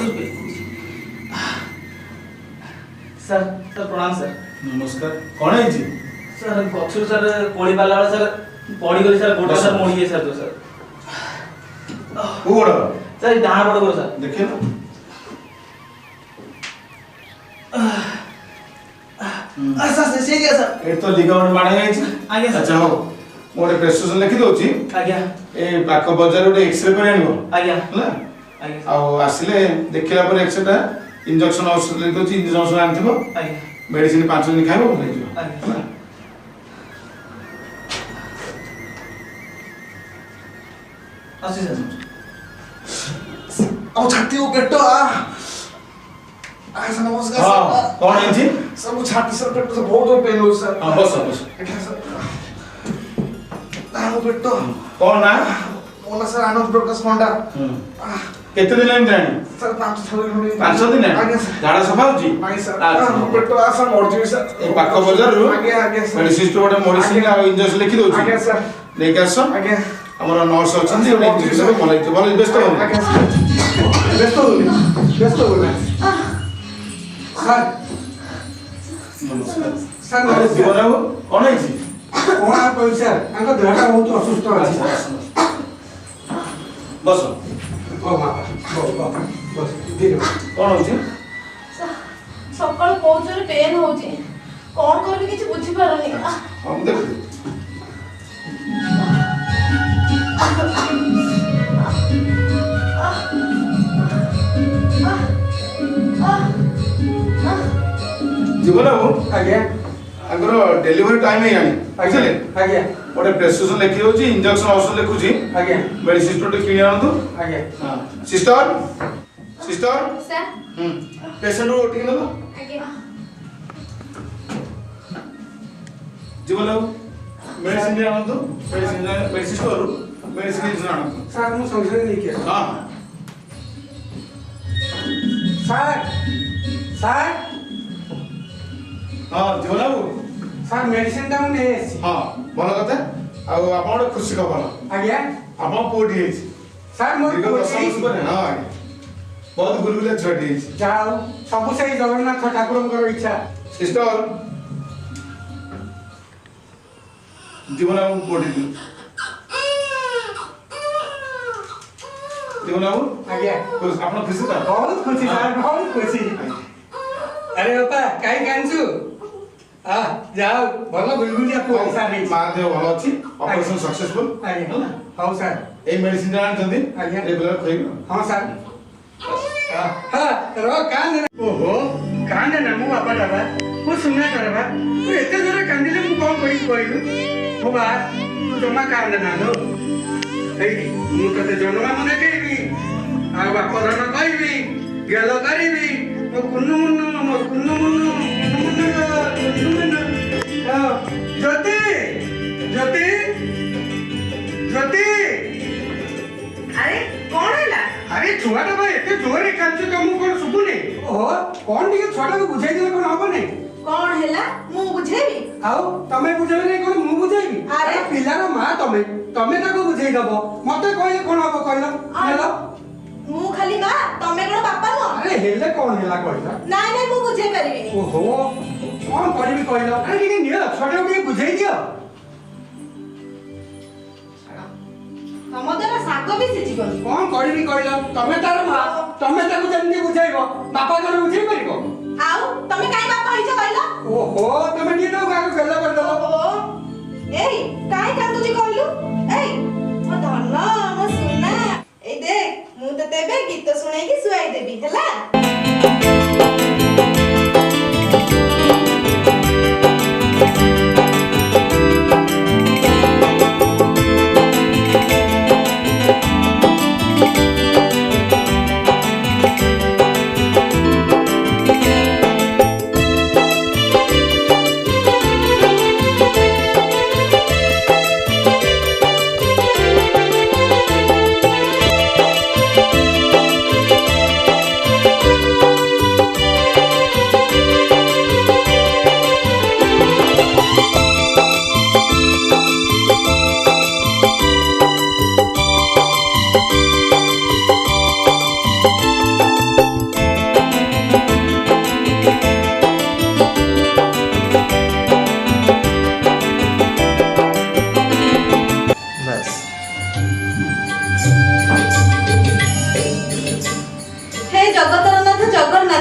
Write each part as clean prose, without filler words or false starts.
रुपये sir sir प्रणाम sir नमस्कार कौन है जी सर गछर सर कोड़ी पाला वाला सर पड़ी गली सर गोटा सर मोड़ी गई सर तो सर वो गोड़ा सर डाहा पड़ गयो सर देखिए ना सर से गया सर ये तो लिगामेंट मारा गया जी आगे सर अच्छा हो मोरे प्रेस्क्रिप्शन लिखि दोची आज्ञा ए पाक बाजार रे एक्सरे कर आनिबो आज्ञा हला आज्ञा आ आसिले देखिला पर एक्सरे इंजेक्शन औषध लिखि दोची इंजेक्शन आनथिबो आज्ञा मेडिसिन 5 दिन खाइबो हो जिवो आज्ञा आसी सर अब छाती को पेट सर नमस्कार हां सर कौन है जी सर वो छाती सर पेट से बहुत पेन हो सर हां बस बस अच्छा सर वो पेट कौन ना ओना सर आनंद प्रकाश पंडा केते दिन एम जानी सर 5-6 दिन 5 दिन आगे सर झाड़ा सफा होची नहीं सर पेट सर मर जी सर ए पाक बाजार रो आगे आगे सर मेडिसिन तो गोटे मेडिसिन आ इंजेक्शन लिखि दोची आगे सर लेके आसो आगे हमर नर्स अछन ओने इंजेक्शन भल व्यस्त हो आगे सर व्यस्त हो सर नमस्कार सर अरे जीवन बाबू कौन है जी कौन आप कह सर अंक देहटा बहुत असुस्थ अछि बस ओ मां बस धीरे कौन होची सकाळ पहुंचरे पेन होची कोन करबी किछ बुझी पारनी हम देख जीवन बाबू आगे अगर डिलीवरी टाइम है यानी बुझले आगे गोटे प्रेस्क्रिप्शन लिखि होची इंजेक्शन औषध लिखुची आगे मेडिसिन तो किनि आनंदु आगे हां सिस्टर सिस्टर सर पेशेंट को टिक न आगे जीवन बाबू मेडिसिन दे आनंदु मेडिसिन स्टोर मेडिसिन आनंदु सर मु संगे लिखे हां सर सर हां जीवन बाबू सर मेडिसिन टा ने एसी हां भल कथा आ आपण गोटे खुशी खबर आगे आपण पोटी हेछि सर मोर दीर्घ 10 वर्ष पर हां आगे बहुत गुलगुला छटी हेछि जाओ सब सही जगन्नाथ ठाकुरଙ୍କର इच्छा सिस्टर जीवन बाबू पोटी दियो जीवन बाबू आगे आपण खुशी त बहुत खुशी सर बहुत खुशी अरे बापा काई कांचू आ जाओ भलो गुलगुलिया पैसा नहीं मां देह भल अछि ऑपरेशन सक्सेसफुल आगे हां सर ए मेडिसिन आनछंती आज्ञा। रेगुलर खइबो हां सर हां रो कान ओहो कान ना मु बापा दादा मु सुना करबा तू एते जोरे कांदिले मु कोन करी कहलु हो बा तू जमा कान ना लो एई मु तते जन्मा मने कहबी आ बापा धन कहबी गेलो करबी तो कुन्नु मुन्नु ज्योति ज्योति ज्योति अरे कोन हैला अरे छुआटा भाई एते जोरे कांचु तुमको कोन सुबुनी ओ कोन दिके छुआटा को बुझाई दिले कोन हबो नै कोन हैला मु बुझेबी आउ तमे बुझेबे नै कोन मु बुझाइबी अरे पिलार मां तमे ताको बुझाई दबो मते कहले कोन हबो कहलो हेलो मु खाली मां तमे कोन बापा न अरे हेले कोन हेला कहलो नाइ नाइ मु बुझे परिबी ओहो कोन करबी कहलो अरे ठीक नियो छुआटा को बुझाई दियो हमदरा साग भी सिजिबो कोन करबी कहलो तमे तार मां तमे ताको जल्दी बुझाइबो बापा कोन बुझाई परिबो आउ तमे काई बापा हिजो कहलो ओहो तमे निनो गाको गेला कर दलो एई काई कांदुजी कहलु एई ओ धन म सुना एई देख मु त तेबे गीत सुनाई की सुआई देबी हला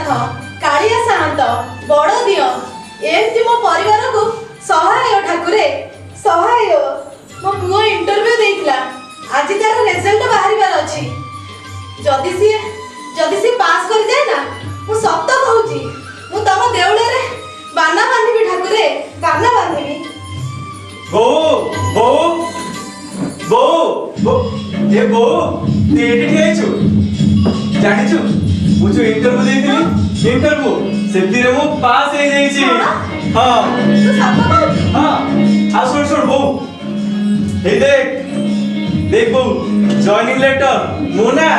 ଜଗନ୍ନାଥ କାଳିଆ ସାଆନ୍ତ ବଡ଼ ଦିଅ ଏମିତି ମୋ ପରିବାରକୁ ସହାୟ ଠାକୁରେ ସହାୟ। ମୋ ପୁଅ ଇଣ୍ଟରଭ୍ୟୁ ଦେଇଥିଲା, ଆଜି ତାର ରେଜଲ୍ଟ ବାହାରିବାର ଅଛି। ଯଦି ସିଏ ପାସ୍ କରିଯାଏ ନା, ମୁଁ ସତ କହୁଛି ମୁଁ ତମ ଦେଉଳରେ ବାନା ବାନ୍ଧିବି ଠାକୁରେ, ବାନା ବାନ୍ଧିବି। ବୋଉ ବୋଉ ବୋଉ ବୋଉ ଏ ବୋଉ ତୁ ଏଠି ଠିଆ ହେଇଛୁ ଜାଣିଛୁ ମୁଁ ଯୋଉ ଇଣ୍ଟରଭ୍ୟୁ ଦେଇଥିଲି ଇଣ୍ଟରଭ୍ୟୁ ସେଥିରେ ମୁଁ ପାସ୍ ହେଇଯାଇଛି। ହଁ ତୁ ସତ କହୁଛୁ? ହଁ ଆଉ ଶୁଣ ଶୁଣ ବୋଉ এই দেখ দেখ বউ জয়েনিং লেটার ମୁଁ ନା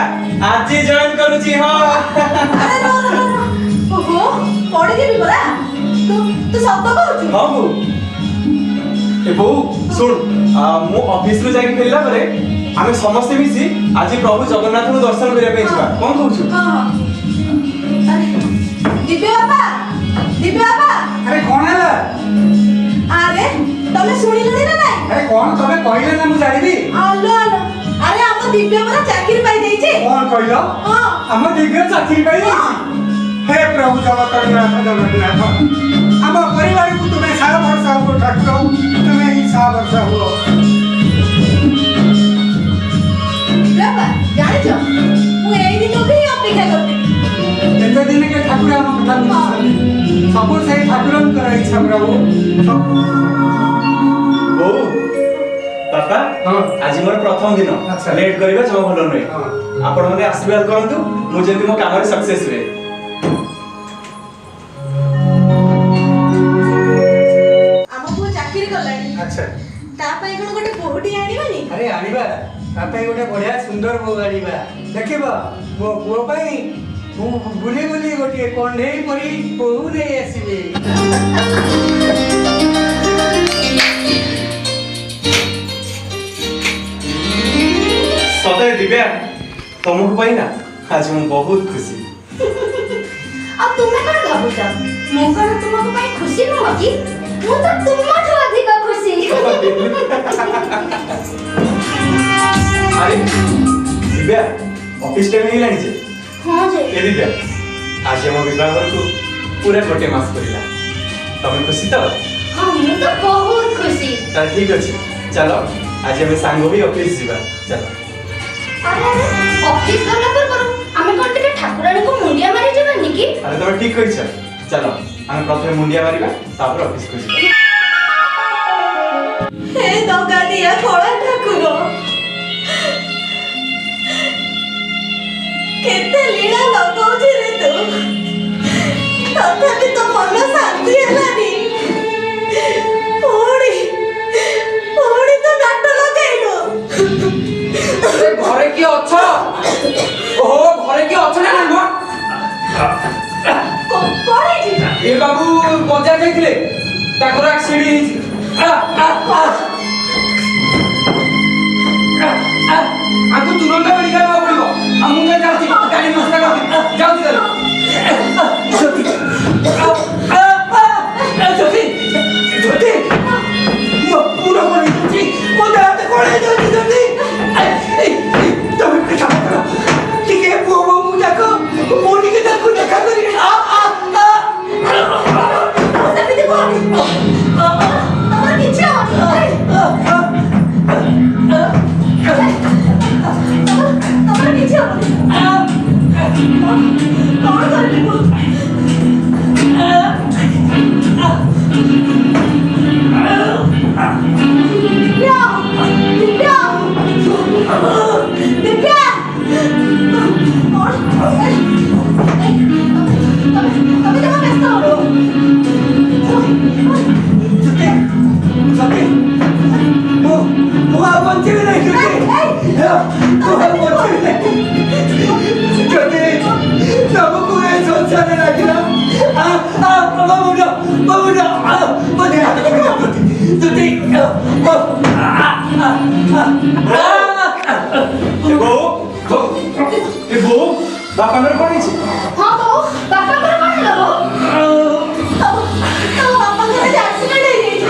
ଆଜି ଜଏନ୍ କରୁଛି। ହଁ ଆରେ ର ର ର ଓହୋ ପଢିଯିବି ପରା। ତୁ ସତ କହୁଛୁ? ହଁ ବୋଉ ଏ ବୋଉ ଶୁଣ ମୁଁ ଅଫିସରୁ ଯାଇକି ଫେରିଲା ପରେ ଆମେ ସମସ୍ତେ ମିଶି ଆଜି ପ୍ରଭୁ ଜଗନ୍ନାଥଙ୍କୁ ଦର୍ଶନ କରିବା ପାଇଁ ଯିବା। କ'ଣ କହୁଛୁ? ହଁ ହଁ ଆରେ ଦିବ୍ୟ ବାପା ଆରେ କଣ ହେଲା? ଆରେ ତମେ ଶୁଣିଲଣି ନା ନାଇଁ? ଆରେ କଣ ତମେ କହିଲେ ନା ମୁଁ ଜାଣିବି। ଆଲୋ ଆଲୋ ଆରେ ଆମ ଦିବ୍ୟ ପରା ଚାକିରି ପାଇ ଯାଇଛି। କଣ କହିଲ? ହଁ ଆମ ଦିବ୍ୟ ଚାକିରି ପାଇଯାଇଛି। हे प्रभु जगन्नाथ जगन्नाथ आम परिवार को तुम्हें सारा वर्षा हो ठाकुर तुम्हें ही सारा वर्षा हो। ବାପା ଜାଣିଛ ମୁଁ ଏଇ ଦିନକୁ ହିଁ ଅପେକ୍ଷା କରିଥିଲି। एते दिन के ठाकुर आम कथा बुझुछन सब से ठाकुरंकर इच्छा प्रभु। ବୋଉ ବାପା ହଁ ଆଜି ମୋର ପ୍ରଥମ ଦିନ। ଆଚ୍ଛା। ଲେଟ୍ କରିବା ଜମା ଭଲ ନୁହେଁ। ହଁ ଆପଣମାନେ ଆଶୀର୍ବାଦ କରନ୍ତୁ ମୁଁ ଯେମିତି ମୋ କାମରେ ସକ୍ସେସ୍ ହୁଏ। ଆମ ପୁଅ ଚାକିରି କଲାଣି, अच्छा ତା ପାଇଁ କଣ ଗୋଟେ ବୋହୂଟି ଆଣିବାନି? अरे आनिबा तापै गोटे बढ़िया सुंदर बो आनिबा देखिबा मो पुओ पई मु बुली बुली गोटे कंढेई परी बहु नै आसीबे। ସତରେ ଦିବ୍ୟା ତମକୁ ପାଇଁ ନା ଆଜି ମୁଁ ବହୁତ ଖୁସି। ଆଉ ତୁମେ କଣ ଭାବୁଛ ମୁଁ କଣ ତୁମକୁ ପାଇଁ ଖୁସି ନୁହଁ କି? ମୁଁ ତ ତୁମଠୁ ଅଧିକ ଖୁସି। ଆରେ ଦିବ୍ୟା ଅଫିସ ଟାଇମ୍ ହେଇଗଲାଣି ଯେ। ହଁ ଯେ ଏ ଦିବ୍ୟା ଆଜି ଆମ ବିବାହକୁ ପୁରା ଗୋଟେ ମାସ କରିଲା। ତମେ ଖୁସି ତ? ହଁ ମୁଁ ତ ବହୁତ ଖୁସି। ତାହେଲେ ଠିକ ଅଛି ଚାଲ ଆଜି ଆମେ ସାଙ୍ଗ ହୋଇ ଅଫିସ ଯିବା। ଚାଲ। ଆରେ ଆରେ ଅଫିସ ଗଲା ପୂର୍ବରୁ ଆମେ କଣ ଟିକେ ଠାକୁରାଣୀଙ୍କୁ ମୁଣ୍ଡିଆ ମାରି ଯିବାନି କି? ଆରେ ତମେ ଠିକ କହିଛ। ଚାଲ ଆମେ ପ୍ରଥମେ ମୁଣ୍ଡିଆ ମାରିବା ତାପରେ ଅଫିସକୁ ଯିବା। ହେ ଦଗାଦିଆ କଳା ଠାକୁର, କେତେ ଲୀଳା ଲଗଉଛି ରେ ତୁ, ତଥାପି ତ ମନ ଶାନ୍ତି ହେଲାନି। ପୁଣି ତ ନାଟ ଲଗେଇଲୁ। ଘରେ କିଏ ଅଛ? ଓହୋ ଘରେ କିଏ ଅଛ ନା ନାଇଁ? ପଳେଇଛି ଏ ବାବୁ ବଜାର ଯାଇଥିଲେ ତାଙ୍କର ଆକ୍ସିଡେଣ୍ଟ ହେଇଛି। ଆକୁ ତୁରନ୍ତ ମେଡିକାଲ ନେବାକୁ ପଡିବ। ଆଉ ମୁଁ ଯାଉଛି ଗାଡି ବ୍ୟବସ୍ଥା କରିବି ଯାଉଛି ଜ୍ୟୋତି ଜ୍ୟୋତି ମୋ ପୁରା ପଳେଇଛି ମୋ ଦେହ କଣ ହେଇଯାଉଛି ଜ୍ୟୋତି। ତମେ ଦେଖା କର ଟିକେ ପୁଅ ବୋଉ ଯାକ ମୁଁ ଟିକେ ତାକୁ ଦେଖା କରିବି। ସେମିତି କହନି, ତମର କିଛି ହବନି। ତମର କିଛି ହବନି। କଣ କରିବି ମୁଁ? ବାପାଙ୍କର କଣ ହେଇଛି? ହଁ ବୋଉ ବାପାଙ୍କର କଣ ହେଲା ବୋଉ? ତମ ବାପାଙ୍କର ଆଜି ଆକ୍ସିଡେଣ୍ଟ ହେଇଯାଇଛି।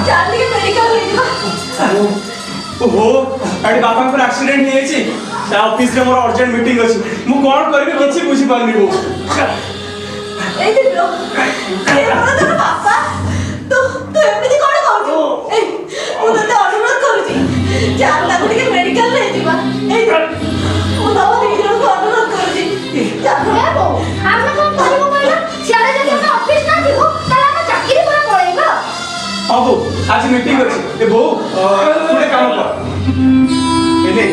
ଚାଲିକି ମେଡିକାଲ ନେଇଯିବା। ଓହୋ ଆଡେ ବାପାଙ୍କର ଆକ୍ସିଡେଣ୍ଟ ହେଇଯାଇଛି। ता ऑफिस रे मोर अर्जेंट मीटिंग अछि मु कोन करबी किछि बुझी पारनी बो ए दिब्रो ए मोर तो पापा तू एमिति कोन कहू ए मु तो अनुरोध करूची चार लाख के मेडिकल ले जीवा ए मु तो निजरो को अनुरोध करूची चार ए बो हम कोन करबो कहला सियारे जदी हम ऑफिस ना जीवो ताला हम चाकरी पूरा पळेगा बाबू आज मीटिंग अछि ए बो तुले काम कर एले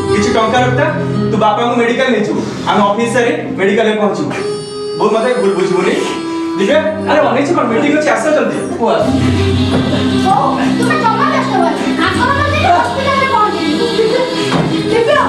किछि टंका रखता तू बापा को मेडिकल ले छु हम ऑफिस रे मेडिकल में पहुंचू बो मते भूल बुझबोनी दिबे अरे अनेक छ मीटिंग अछि आसा जल्दी ओ ओ तुमे जमा व्यस्त हो आखर में हॉस्पिटल में पहुंच दिब्रो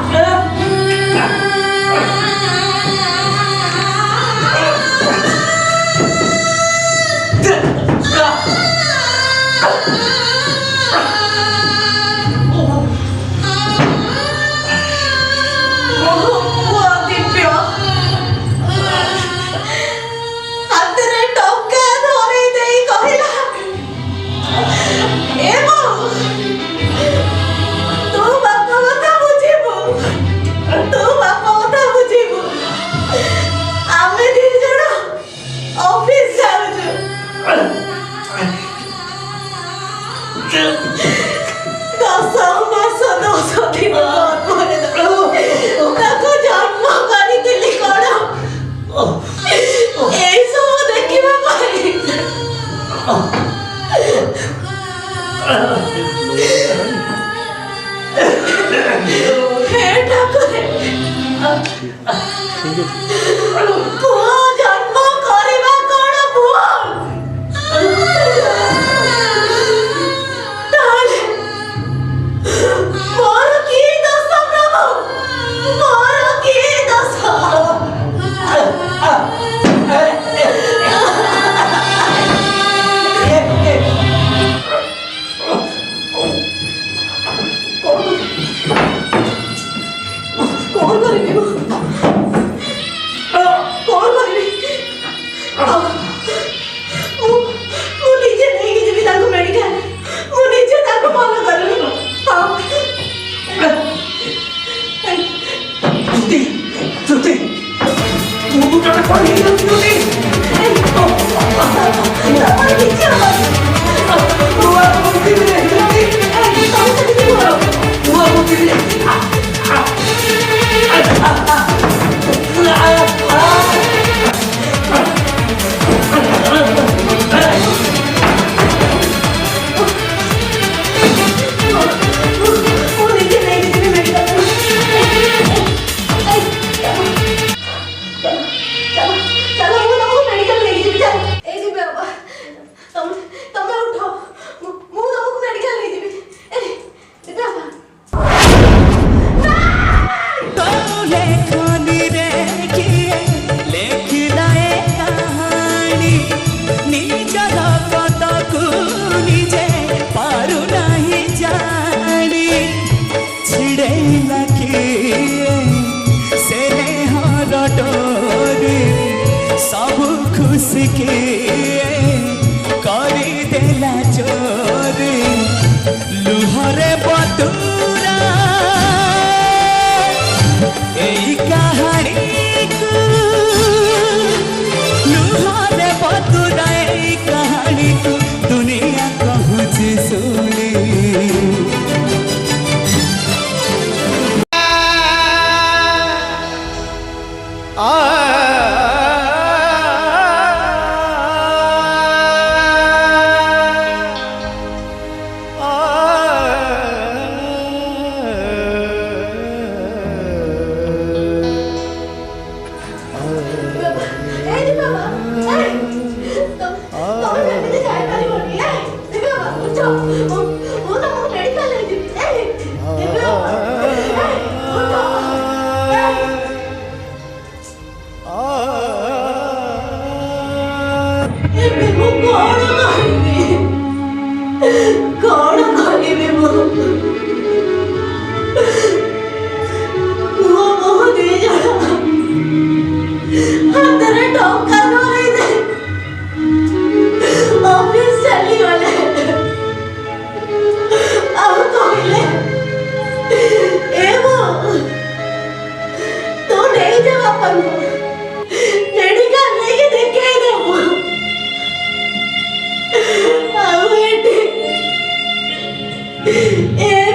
ଏ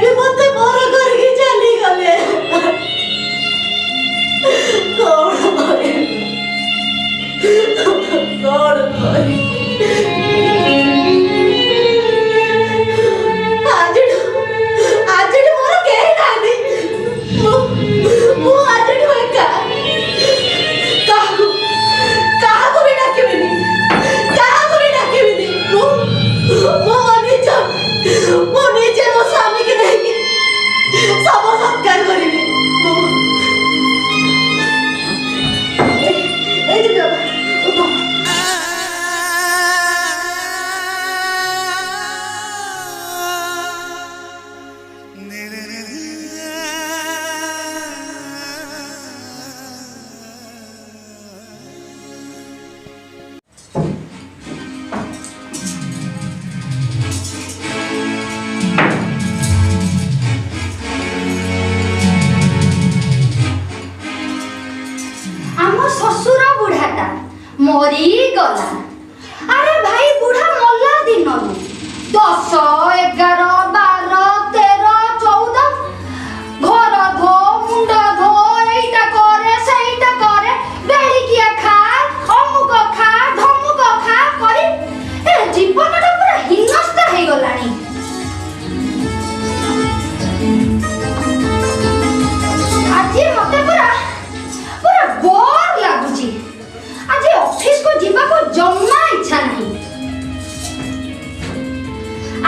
ବି ମତେ ବର କରିକି ଚାଲିଗଲେ। କଣ କରିବି? କଣ କରିବି? ଆଜିଠୁ ମୋର କେହି ନାହାନ୍ତି। ମୁଁ ଆଜିଠୁ ଏକା। କାହାକୁ ବି ଡାକିବିନି। କାହାକୁ ବି ଡାକିବିନି। ମୁଁ ନିଜେ ମୋ ସ୍ୱାମୀକି ନେଇକି ସବୁ ସତ୍କାର କରିବି। ଏଇଠି ବାବା। শ্বশুর বুড়াটা মরি গলা। আরে ভাই বুড়া মল্লা দিনରୁ 10, 11, 12, 13, 14 ঘর ধো মুন্ড ধো এইটা করে সেইটা করে বেড়িকিয়া খা অমুক খা ধমুক খা করি এ জীবনটা পুরা হিংস্র হয়ে গলানি। আজি মতে পুরা बोर लगुची। आज ऑफिस को जीवा को जम्मा इच्छा नहीं।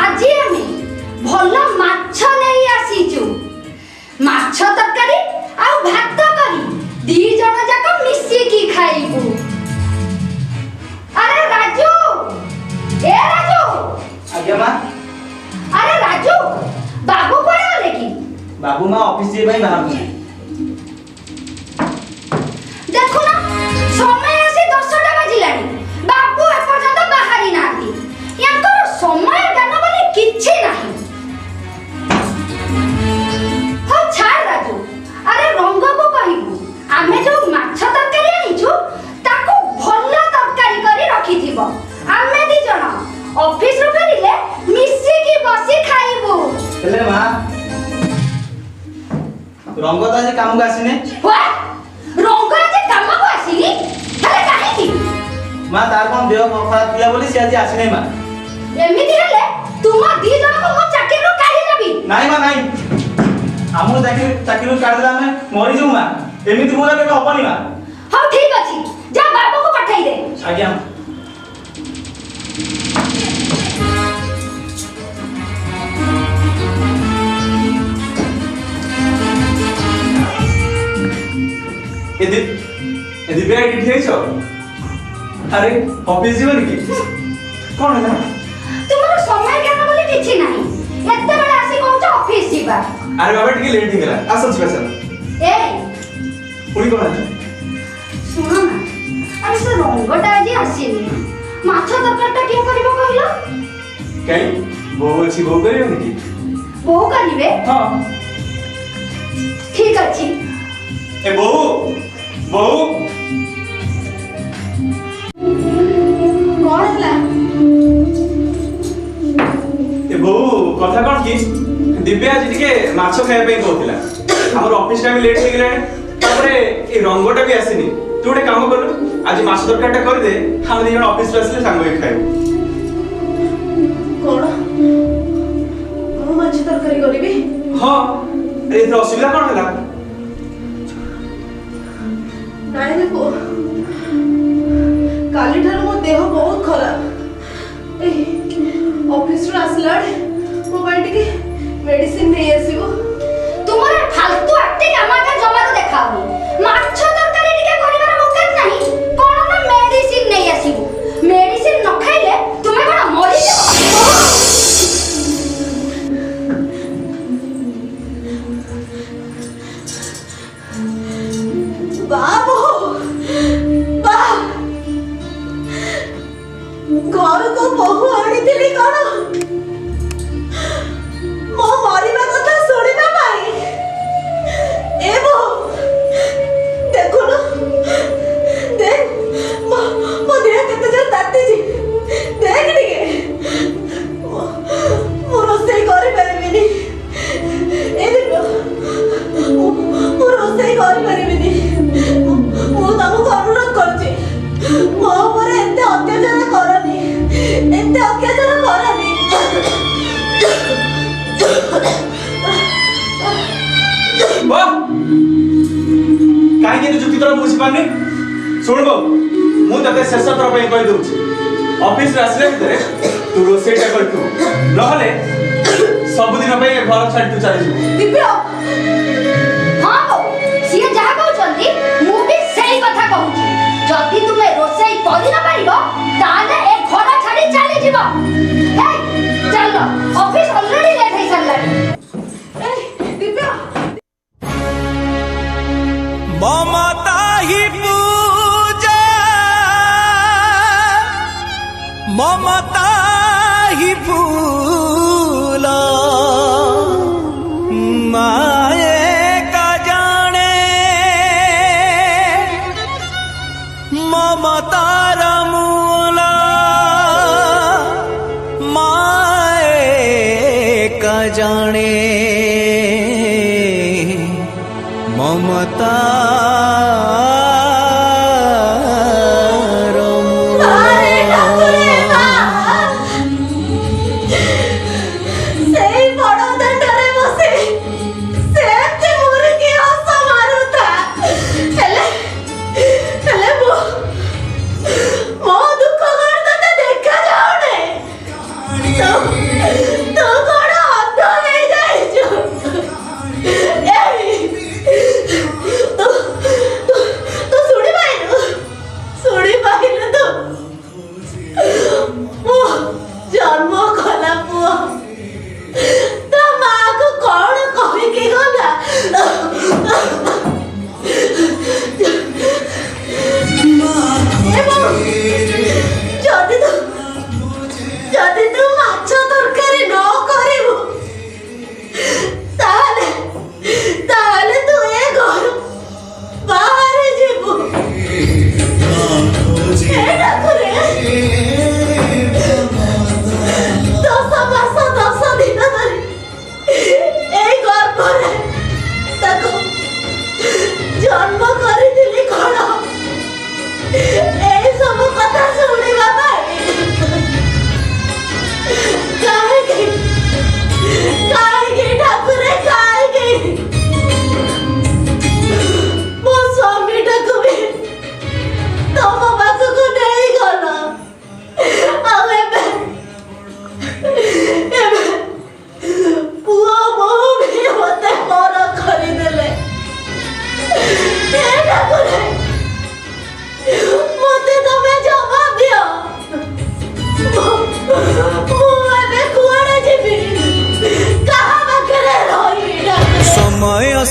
आज हमें भलो माछ नहीं आसीचु। माछ तरकारी आ भात करी दी जण जाक मिसी की खाइबू। अरे राजू, ए राजू। आज्ञा मां। अरे राजू, बाबू कोन आले की? बाबू मां ऑफिस जे भाई बाहर में। देखो ना समय आसी 10टा बाजिलानी बाबू एपर्यंत बाहरी नांती। यांकर समय दान बोली किछि नाही। हो छाड़ राजू। अरे रंग को कहिबू आमे जो माछ तरकारी आनिछु ताको भल्ला तरकारी करी रखी थिबो। आमे दी जण ऑफिस रो फेरिले मिसी की बसी खाइबू। हेले मां रंग तो आज काम को आसीने। व्हाट रंग आज काम को आसीनी? हेले काहे की? मां तार कोन देह खराब थिला बोली से आज आसीने मां। एमिति हेले तुम दी जण को मो चाकरी रो काढी देबी। नाही मां नाही हमु चाकरी काढ देला मैं मरि जू मां। एमिति मोला के हबनी मां। हां ठीक अछि जा बाबू को पठाई दे। आज्ञा। दिव्या एठी हेछो। अरे ऑफिस जीवन की कोन है? तुमरो समय ज्ञान बोली किछि नाही। एते बेला आसी कहउछ ऑफिस जीवा। अरे बाबा टिके लेट हे गेला। आसन स्पेशल ए पुरी कोन है? सुनो ना अरे से रंगटा आज आसीनी। माछ तरकारीटा के करबो कहिलो? काई बो अछि बो करियो की? बो करिवे? हां ठीक अछि। ए बो कौन हला? ए बो कथा कोन की दिव्या आज टिके माछो खाय पे कहतिला। हमर ऑफिस टाइम लेट हे गेला। तापरे ए रंगटा भी आसीनी। तू गोटे काम कर आज माछ तरकारीटा कर दे। हम दी जण ऑफिस रे आसले संग होई खाइबो। कौन? मु माछ तरकारी करबी। हां ए तो असुविधा कोन हला? नाई रे पुओ काली ठार मो देह बहुत खराब। ए ऑफिस रो आसला मो बाई टिके मेडिसिन नै आसीबो। तुमरे फालतू एक्टिंग आमाके जमारो देखाओ। माछ तरकारी टिके करिवार औकात नाही। कोन ना मेडिसिन नै आसीबो। मेडिसिन न खाइले तुमे कोन मरि जाबो। बाबू बा घर को बहु आनी थिली कोन? मो मरिबा कथा वाह काहे के जुक्ति तरह बुझी पानी सुन बो मु तते शेष थर पे कहि दउछि ऑफिस रे आसले भितरे तू रोसेटा करतु नहले सब दिन पे घर छाड़ तू चली जा दिव्य हां बो सिए जहा कहउछंती मु भी सही कथा कहउछि जदी तुमे रोसई करि न पारिबो ताले ए घर छाड़ी चली जीवो हे चलो ऑफिस ऑलरेडी लेट है सरलानी दिव्या ममता ही पूजा ममता ही फूल माए का जाने ममतार मूल माए का जाने ममता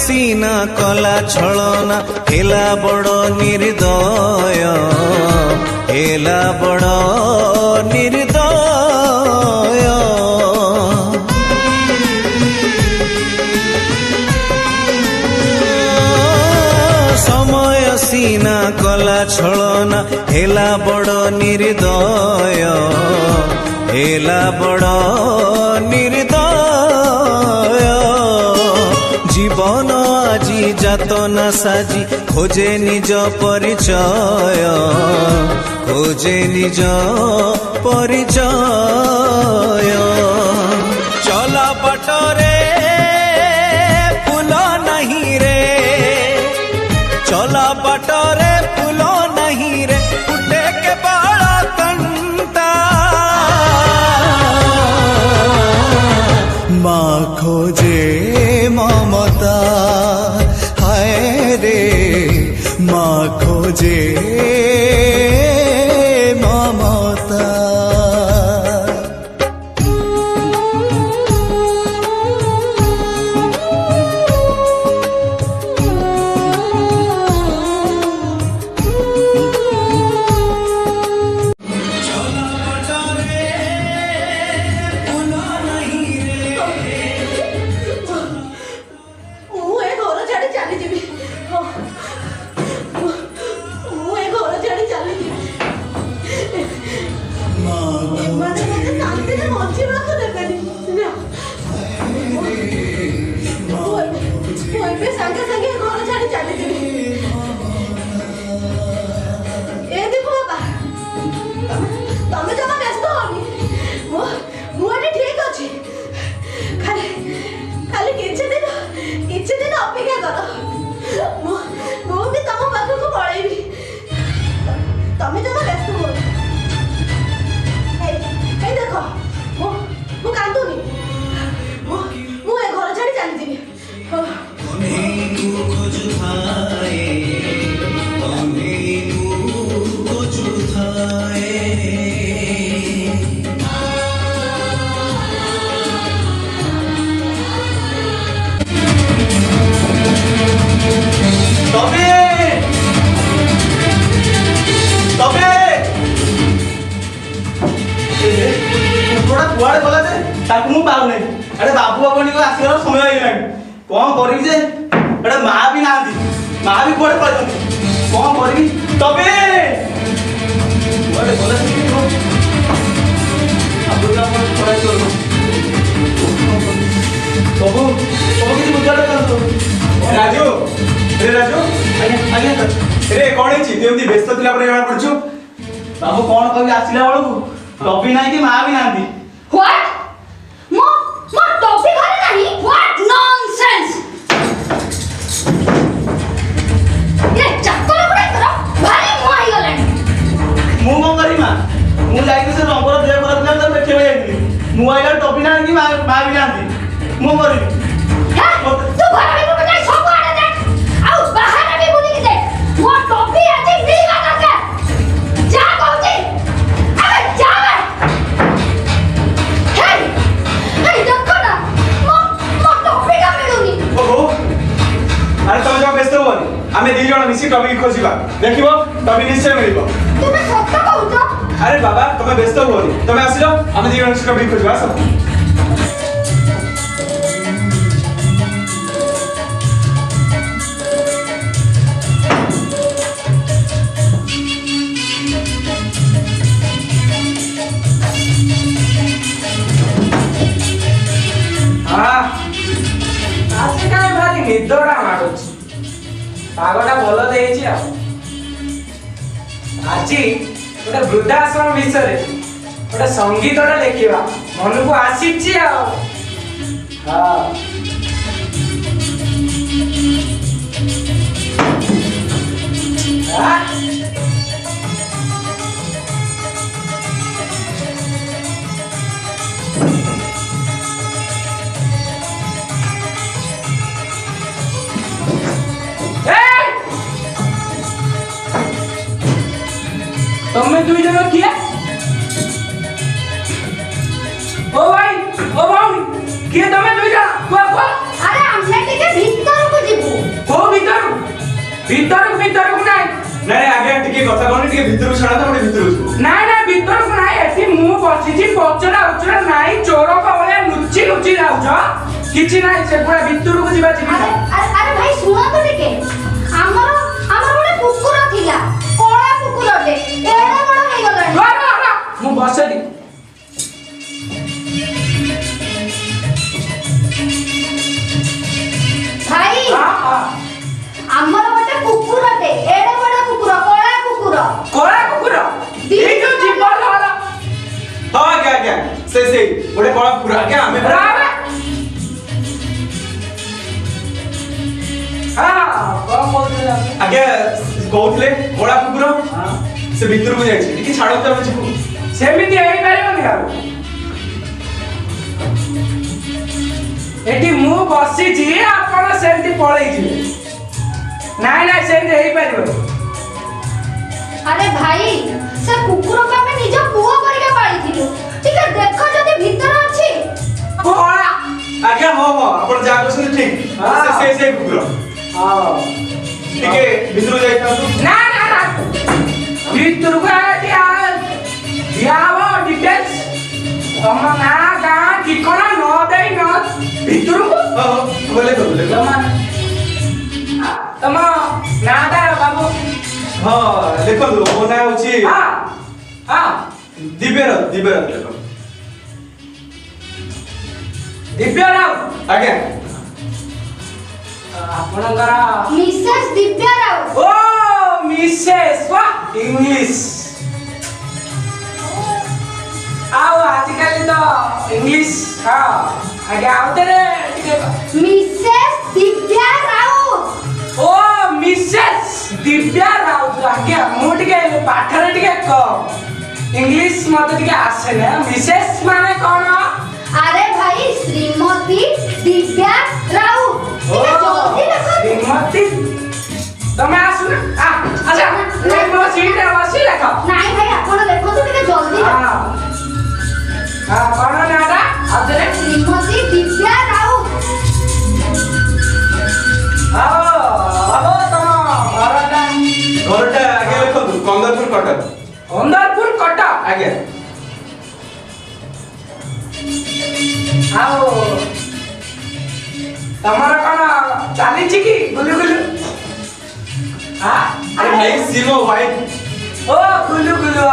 सीना कला छलना हेला बड़ निर्दय हेला बड़ निर्दय समय सीना कला छलना हेला बड़ निर्दय हेला बड़ निर्दय जीवन আজি যাতনা সাজি খোঁজে নিজ পরিচয় খোঁজে নিজ পরিচয় চলা বাটরে ফুল নাহি রে চলা বাটরে ফুল নাহি রে ফুটে কেবল কণ্টা মা খোঁজে ममता हाय रे माँ खोजे ममता ମୁଁ ଏ ଘର ବାବୁ ବାବୁଙ୍କ ଆସିବାର ସମୟ ହେଇଗଲାଣି କଣ କରିବି ଯେ ଏଟା ମା ବି ନାହାନ୍ତି ମା ବି କୁଆଡେ ପଳେଇଛନ୍ତି କଣ କରିବି ତବେ କୁଆଡେ ଗଲେ ସବୁ ସବୁ କିଛି ବୁଝାଡେ କରନ୍ତୁ ରାଜୁ ରାଜୁ ଆଜ୍ଞା ଆଜ୍ଞା ରେ କଣ ହେଇଛି ତୁ ଏମିତି ବ୍ୟସ୍ତ ଥିଲା ପରେ ଜଣା ପଡୁଛୁ ବାବୁ କଣ କହିବି ଆସିଲା ବେଳକୁ ଟବି ନାହିଁ କି ମା ବି ନାହାନ୍ତି What? ମୋ ଟପି ଘରେ ନାହିଁ? What nonsense! ଏ ଚାକର ଗୁଡାକର ଭାରି ମୁଆ ହେଇଗଲାଣି। ମୁଁ କଣ କରିବି ମା ମୁଁ ଯାଇକି ସେ ରଙ୍ଗର ଦେହ ଖରାପ ଥିଲା ତାକୁ ଦେଖିବାକୁ ଯାଇଥିଲି ମୁଁ ଆଇଲା ଟବି ନାହିଁ କି ମା ବି ନାହାନ୍ତି ମୁଁ କରିବି ହେ, ତୁ ଘର ଭିତରକୁ ଯାଇ ସବୁ ଆଡେ ଦେଖ। ଆଉ ବାହାରେ ବି ବୁଲିକି ଦେଖ। ମୋ ଟପି ଆଜି ମିଳିବା ଦରକାର। ଯା କହୁଛି। ଆବେ ଯା ବେ। ହେଇ, ହେଇ ଦେଖ ନା। ମୋ ଟପିଟା ମିଳୁନି। ଓହୋ ଆରେ ତମେ ଜମା ବ୍ୟସ୍ତ ହୁଅନି ଆମେ ଦି ଜଣ ମିଶି ଟବି ଖୋଜିବା ଦେଖିବ ଟବି ନିଶ୍ଚୟ ମିଳିବ ତୁମେ ସତ କହୁଛ? ଆରେ ବାବା ତମେ ବ୍ୟସ୍ତ ହୁଅନି ତମେ ଆସିଲ ଆମେ ଦି ଜଣ ମିଶି ଟବି ଖୋଜିବା ଆସ ଆଜି କାହିଁ ଭାରି ନିଦଟା ମାଡୁଛି ପାଗଟା ଭଲ ଦେଇଛି ଆଉ ଆଜି ଗୋଟେ ବୃଦ୍ଧାଶ୍ରମ ବିଷୟରେ ଗୋଟେ ସଙ୍ଗୀତଟା ଲେଖିବା ମନକୁ ଆସିଛି ଆଉ ହଁ ତମେ ଦୁଇ ଜଣ କିଏ ଓ ଭାଇ ଓ ଭଉଣୀ କିଏ ତମେ ଦୁଇ ଜଣ କୁହ କୁହ ଆରେ ଆମେ ଟିକେ ଭିତରକୁ ଯିବୁ। କୋଉ ଭିତରକୁ ଭିତରକୁ ନାଇଁ ନାଇଁ ଆଜ୍ଞା ଟିକେ କଥା କହୁନି ଟିକେ ଭିତରକୁ ଛାଡ଼ ତ ଗୋଟେ ଭିତରକୁ ଯିବୁ ନାଇଁ ଭିତରକୁ ନାଇଁ ଏଠି ମୁଁ ବସିଛି ପଚରା ଉଚରା ନାଇଁ ଚୋରଙ୍କ ଭଳିଆ ଲୁଚି ଯାଉଛ କିଛି ନାଇଁ ସେ ପୁରା ଭିତରକୁ ଯିବା ଆରେ ଭାଇ ଶୁଣନ୍ତୁ ଟିକେ ଆମର ଗୋଟେ କୁକୁର ଥିଲା କଳା କୁକୁରଟେ ଏଡେ ବଡ ହେଇଗଲାଣି। ମୁଁ ବସେନି ଭାଇ ଆମର ଗୋଟେ କୁକୁରଟେ ଏଡେ ବଡ କୁକୁର କଳା କୁକୁର ଏଇ ଯୋଉ ଜୀବନ ହଳ ହଁ ଆଜ୍ଞା ଆଜ୍ଞା ସେଇ ଗୋଟେ କଳା କୁକୁର ଆଜ୍ଞା ଆମେ ଆଜ୍ଞା କହୁଥିଲେ କଳା କୁକୁର ସେ ଭିତରକୁ ଯାଇଛି ଟିକେ ଛାଡନ୍ତୁ ଆମେ ଯିବୁ ସେମିତି ହେଇପାରିବନି ଆଉ ଏଠି ମୁଁ ବସିଛି ଆପଣ ସେମିତି ପଳେଇଯିବେ ନାଇଁ ସେମିତି ହେଇପାରିବନି। ଆରେ ଭାଇ ସେ କୁକୁରକୁ ଆମେ ନିଜ ପୁଅ ପରିକା ପାଳିଥିଲୁ ଟିକେ ଦେଖ ଯଦି ଭିତରେ ଅଛି। କଳା ଆଜ୍ଞା ହଁ ଆପଣ ଯାହା କହୁଛନ୍ତି ଠିକ ସେଇ କୁକୁର ଟିକେ ଭିତରକୁ ଯାଇଥାନ୍ତୁ ନା ଭିତରକୁ ଦିଆହବ ଡିଟେଲ୍ସ ତମ ନାଁ ଗାଁ ଠିକଣା ନ ଦେଇ ଭିତରକୁ ତମ ନାଁଟା ବାବୁ ହଁ ଦେଖନ୍ତୁ ମୋ ନାଁ ହଉଛି ଦିବ୍ୟ ରାଉତ ଆଜ୍ଞା ଆପଣଙ୍କର ମିସେସ୍ ଦିବ୍ୟା ରାଉତ। ଓ ମିସେସ୍ ଇଂଲିଶ ଆଉ ଆଜିକାଲି ତ ଇଂଲିଶ ଆଜ୍ଞା ଆଉଥରେ ଟିକେ ମିସେସ୍ ଦିବ୍ୟା ରାଉତ। ଓ ମିସେସ୍ ଦିବ୍ୟା ରାଉତ ଆଜ୍ଞା ମୁଁ ଟିକେ ପାଠରେ ଟିକେ କମ୍ ଇଂଲିଶ ମତେ ଟିକେ ଆସେନି ମିସେସ୍ ମାନେ କଣ? ଆରେ ଭାଇ ଶ୍ରୀମତୀ ଦିବ୍ୟା ରାଉତ ଶ୍ରୀମତୀ ତମେ ଆସୁନ ଆଚ୍ଛା ମୋ ସିଟରେ ବସି ଲେଖ ନାଇଁ ଭାଇ ଆପଣ ଲେଖନ୍ତୁ ଟିକେ ଜଲ୍ଦି କଣ ନାଁଟା ଆଉଥରେ ଶ୍ରୀମତୀ ଦିବ୍ୟା ରାଉତ। ବାବୁ ତମ ଘରଟା ଆଜ୍ଞା ଲେଖନ୍ତୁ କନ୍ଦରପୁର କଟକ ଆଜ୍ଞା ଆଉ ତମର କଣ ଚାଲିଛି କି ଗୁଲୁ ଗୁଲୁ? ଆରେ ଭାଇ ସିଏ ମୋ ୱାଇଫ। ଓ ଗୁଲୁ ଗୁଲୁ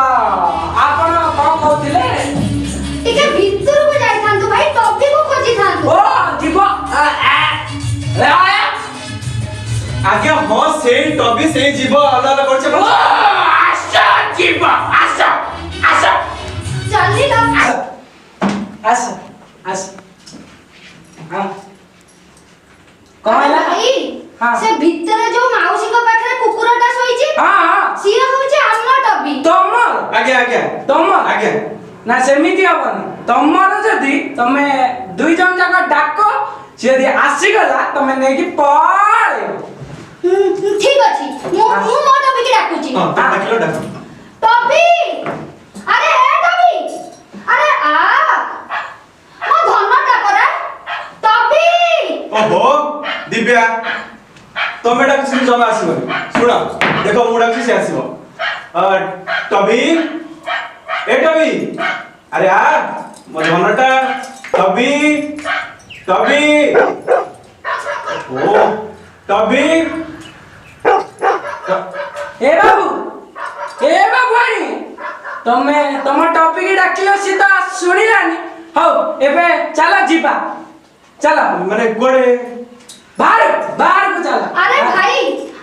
ଆପଣ କଣ କହୁଥିଲେ? ଟିକେ ଭିତରକୁ ଯାଇଥାନ୍ତୁ ଭାଇ, ଟପିକୁ ଖୋଜିଥାନ୍ତୁ। ଓ ଯିବ ଆଜ୍ଞା ହଁ ସେଇ ଟବି ସେଇ ଯିବ ଅଲଗା କରୁଛେ। ଓ ଆସ ଯିବ ଆସ ଆସ ଚାଲିଲ। ଆସ ଆସ ହଁ କଣ ହେଲା? ଭାଇ ହଁ। ସେ ଭିତରେ ଯୋଉ ମାଉସୀଙ୍କ ପାଖରେ କୁକୁରଟା ଶୋଇଛି, ହଁ ହଁ ସିଏ ହଉଛି ଆମ ଟବି। ତମର ଆଜ୍ଞା ଆଜ୍ଞା ତମର ଆଜ୍ଞା ନା ସେମିତି ହବନି। ତମର ଯଦି ତମେ ଦୁଇ ଜଣ ଯାକ ଡାକ, ସେ ଯଦି ଆସିଗଲା ତମେ ନେଇକି ପଳେଇବ। ଠିକ ଅଛି, ମୁଁ ମୋ ଟବିକି ଡାକୁଛି। ହଁ ଡାକିଲ ଡାକ। ଟବି, ଆରେ ଏ ଟବି, ଆରେ ଆ ମୋ ଧନ ଡାକରା ଟବି। ଓହୋ ଦିବ୍ୟା ତମେ ଡାକୁଛି ଜମା ଆସିବନି। ଶୁଣ ଦେଖ ମୁଁ ଡାକୁଛି ସେ ଆସିବ। ଟବି ଏ ଟବି ଆରେ ଆ ମୋ ଧନଟା ଟବି ଟବି ଓ ଟବି ଏ ବାବୁ ଆଣି ତମେ ତମ ଟପିକ ଡାକିଲ, ସିଏ ତ ଶୁଣିଲାନି। ହଉ ଏବେ ଚାଲ ଯିବା, ଚାଲ ମାନେ କୁଆଡେ? ବାହାରକୁ ଚାଲ। ଆରେ ଭାଇ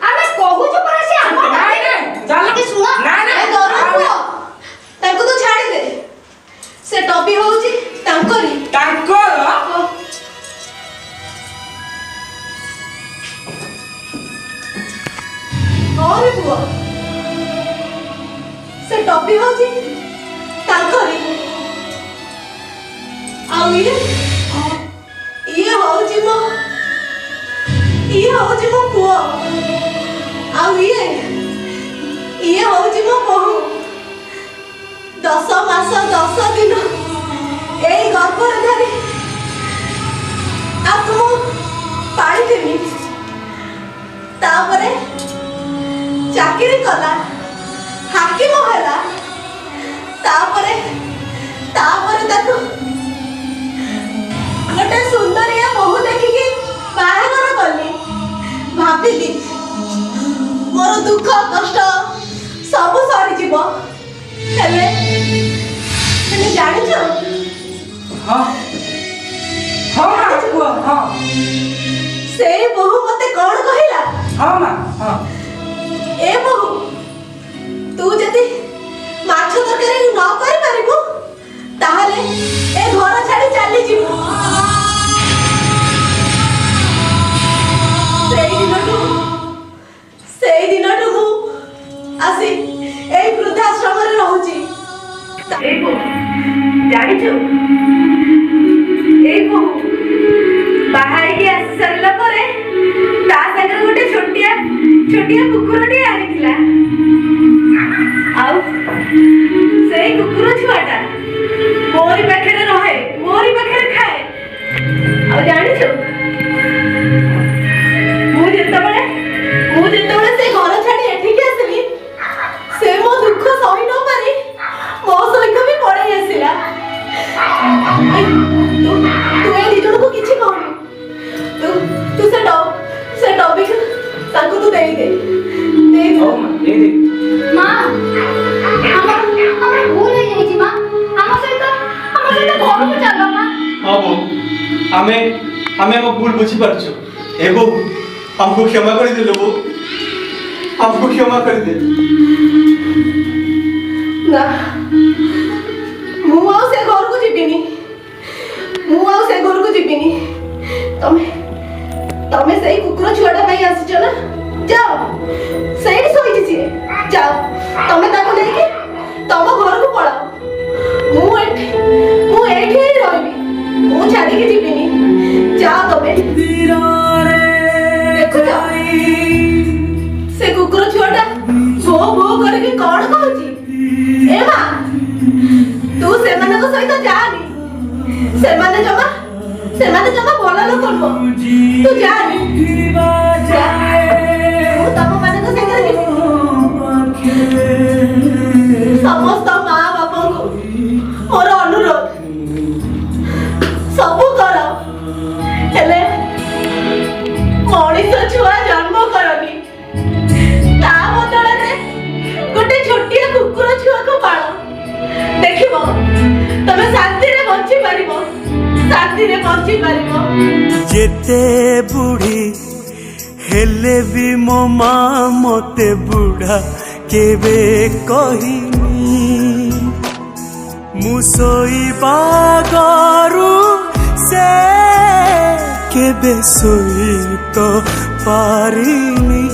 ଆମେ କହୁଛୁ ପରା ସେ ଆମ ନାଇଁ, ଟବି। ନାଇଁ, ଚାଲ। ଟିକେ ଶୁଣ। ନାଇଁ, ନାଇଁ, ଏ ଦରଦ ପୁଅ, ତାଙ୍କୁ ତୁ ଛାଡ଼ିଦେ। ସେ ଟବି ହଉଛି ତାଙ୍କରି। ତାଙ୍କର ହଁ ରେ ପୁଅ, ସେ ଟବି ହଉଛି ତାଙ୍କରି। ଆଉ ଇଏ ହଉଛି ମୋ ପୁଅ। ଆଉ ଇଏ ହଉଛି ମୋ ବୋହୂ। 10 ମାସ 10 ଦିନ ଏଇ ଗର୍ଭରେ ଧରି ଆକୁ ମୁଁ ପାଳିଥିଲି। ତାପରେ ଚାକିରି କଲା, ହାକିମ ହେଲା। ତାପରେ ତାକୁ ଗୋଟେ ସୁନ୍ଦରିଆ ବୋହୂ ଦେଖିକି ବାହାଘର କଲି। ଭାବିଲି ମୋର ଦୁଃଖ କଷ୍ଟ ସବୁ ସରିଯିବ। ହେଲେ ଜାଣିଛ ହଁ ହଁ ମା କୁହ। ହଁ ସେଇ ବୋହୂ ମତେ କଣ କହିଲା? ହଁ ମା ହଁ ଏ ବୋହୂ, ତୁ ଯଦି ମାଛ ତରକାରୀ ନ କରିପାରିବୁ ତାହେଲେ ଏ ଘର ଛାଡି ଚାଲିଯିବୁ। ସେଇ ଦିନଠୁ ମୁଁ ଆସି ଏଇ ବୃଦ୍ଧାଶ୍ରମରେ ରହୁଛି। ଏଇ ବୋହୂ, ଜାଣିଛୁ ଏଇ ବୋହୂ ବାହା ହେଇକି ଆସି ସାରିଲା ପରେ ତା ସାଙ୍ଗରେ ଗୋଟେ ଛୋଟିଆ କୁକୁରଟିଏ ଆଣିଥିଲା। ଆଉ ସେଇ କୁକୁର ଛୁଆଟା ମୋରି ପାଖରେ ରହେ, ମୋରି ପାଖରେ ଖାଏ। ଆଉ ଜାଣିଛୁ ମୁଁ ଯେତେବେଳେ ସେ ଘର ଛାଡି ଏଠିକି ଆସିଲି, ସେ ମୋ ଦୁଃଖ ସହି ନ ପାରି ମୋ ସହିତ ବି ପଳେଇ ଆସିଲା। ତୁ ଏ ଦି ଜଣକୁ କିଛି କହନି। ତୁ ସେ ଟବିକୁ ତାଙ୍କୁ ତୁ ଦେଇଦେ। ହଉ ମା ଦେଇଦେ। ମା ଆମର ଭୁଲ ହେଇଯାଇଛି। ମା ଆମ ସହିତ ଘରକୁ ଚାଲ। ମା ହଁ ବୋଉ, ଆମେ ଆମ ଭୁଲ ବୁଝିପାରୁଛୁ। ଏ ବୋଉ ଆମକୁ କ୍ଷମା କରିଦେଲୁ। ବୋଉ ଆମକୁ କ୍ଷମା କରିଦେ। ନା, ମୁଁ ଆଉ ସେ ଘରକୁ ଯିବିନି। ତମେ ସେଇ କୁକୁର ଛୁଆଟା ପାଇଁ ଆସିଛ ନା? ଯାଅ, ସେଇଠି ଶୋଇଛି ସିଏ। ଯାଅ ତମେ ତାକୁ ନେଇକି ତମ ଘରକୁ ପଳାଅ। ମୁଁ ଏଇଠି ହିଁ ରହିବି। ମୁଁ ଛାଡିକି ଯିବିନି। ଯାଅ ତମେ। ଦେଖୁଛ ସେ କୁକୁର ଛୁଆଟା ଭୋ କରିକି କଣ କହୁଛି? ଏ ମା, ତୁ ସେମାନଙ୍କ ସହିତ ଯାଆନି। ସେମାନେ ଜମା ଭଲ ଲୋକ ନୁହଁ। ତୁ ଯାଆନି। ମୁଁ ତମ ମାନଙ୍କ ସାଙ୍ଗରେ ଯିବି। ସମସ୍ତ ମା ବାପାଙ୍କୁ ମୋର ଅନୁରୋଧ, ସବୁ କର, ହେଲେ ମଣିଷ ଛୁଆ ଜନ୍ମ କରନି, ତା ବଦଳରେ ଗୋଟେ ଛୋଟିଆ କୁକୁର ଛୁଆକୁ ପାଳ। ଦେଖିବ ତମେ ଶାନ୍ତିରେ ବଞ୍ଚି ପାରିବ, ଶାନ୍ତିରେ ବଞ୍ଚି ପାରିବ। ଯେତେ ବୁଢ଼ୀ ହେଲେ ବି ମୋ ମା ମତେ ବୁଢ଼ା କେବେ କହିନି। ମୁଁ ଶୋଇବା ଗରୁ ସେ କେବେ ଶୋଇ ତ ପାରିନି।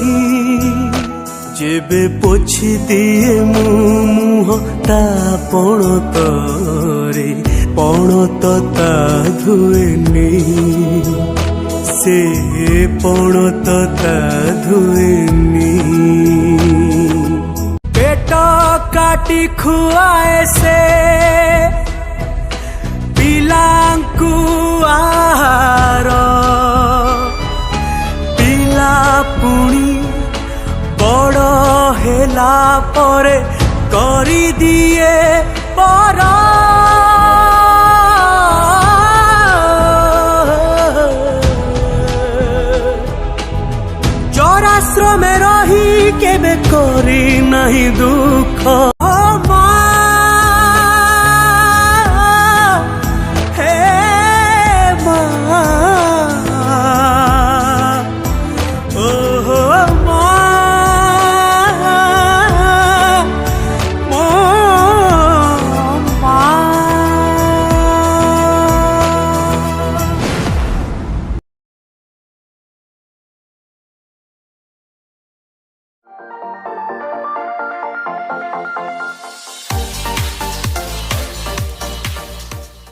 ଯେବେ ପୋଛି ଦିଏ ମୁଁ ମୁହଁ ତା ପଣତରେ, ପଣତ ତା ଧୁଏନି, ସେ ପଣତ ତା ଧୁଏନି। ପେଟ କାଟି ଖୁଆଏ ସେ ପିଲାଙ୍କୁ ଆହାର, ପିଲା ପୁଣି ବଡ଼ ହେଲା ପରେ କରିଦିଏ ପର। ଚରାଶ୍ରମେ ରହି କେବେ କରି ନାହିଁ ଦୁଃଖ,